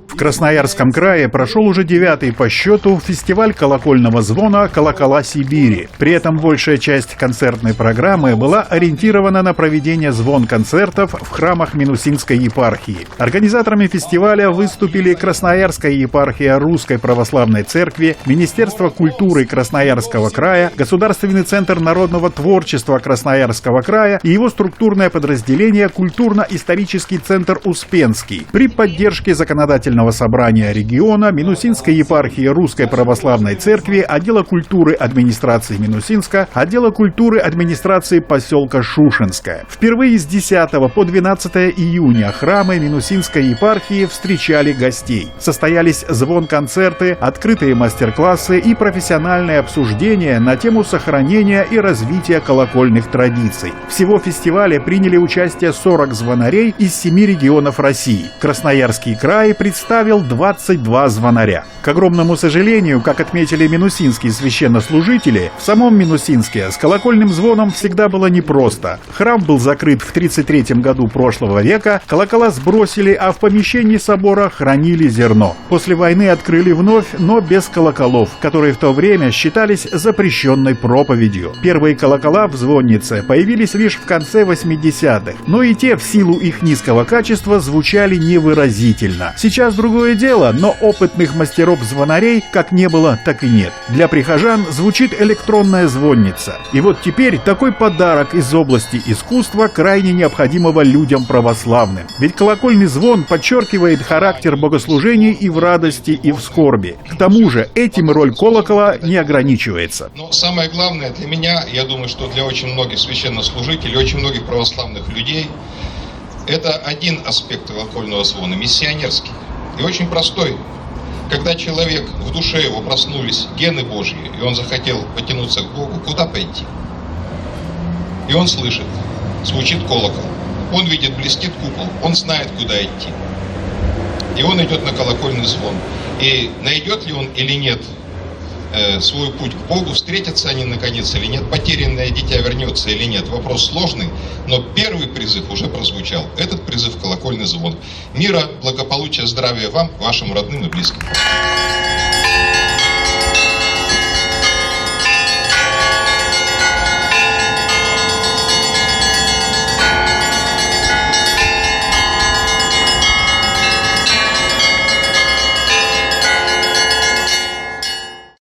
В Красноярском крае прошел уже 9-й по счету фестиваль колокольного звона «Колокола Сибири». При этом большая часть концертной программы была ориентирована на проведение звон-концертов в храмах Минусинской епархии. Организаторами фестиваля выступили Красноярская епархия Русской Православной Церкви, Министерство культуры Красноярского края, Государственный центр народного творчества Красноярского края и его структурное подразделение «Культурно-исторический центр Успенский». При поддержке законодательного собрания региона, Минусинской епархии Русской Православной Церкви, отдела культуры администрации Минусинска, отдела культуры администрации поселка Шушенское. Впервые с 10 по 12 июня храмы Минусинской епархии встречали гостей. Состоялись звон-концерты, открытые мастер-классы и профессиональные обсуждения на тему сохранения и развития колокольных традиций. Всего в фестивале приняли участие 40 звонарей из 7 регионов России. Красноярский край представил 22 звонаря. К огромному сожалению, как отметили минусинские священнослужители, в самом Минусинске с колокольным звоном всегда было непросто. Храм был закрыт в 1933 году прошлого века, колокола сбросили, а в помещении собора хранили зерно. После войны открыли вновь, но без колоколов, которые в то время считались запрещенной проповедью. Первые колокола в звоннице появились лишь в конце 80-х, но и те в силу их низкого качества звучали невыразительно. Сейчас другое дело, но опытных мастеров-звонарей как не было, так и нет. Для прихожан звучит электронная звонница. И вот теперь такой подарок из области искусства крайне необходимого людям православным. Ведь колокольный звон подчеркивает характер богослужений и в радости, и в скорби. К тому же этим роль колокола не ограничивается. Но самое главное для меня, я думаю, что для очень многих священнослужителей, очень многих православных людей, это один аспект колокольного звона, миссионерский и очень простой. Когда человек, в душе его проснулись гены Божьи, и он захотел потянуться к Богу, куда пойти? И он слышит, звучит колокол, он видит, блестит купол, он знает, куда идти. И он идет на колокольный звон. И найдет ли он или нет свой путь к Богу, встретятся они наконец или нет, потерянное дитя вернется или нет, вопрос сложный, но первый призыв уже прозвучал. Этот призыв — колокольный звон. Мира, благополучия, здравия вам, вашим родным и близким.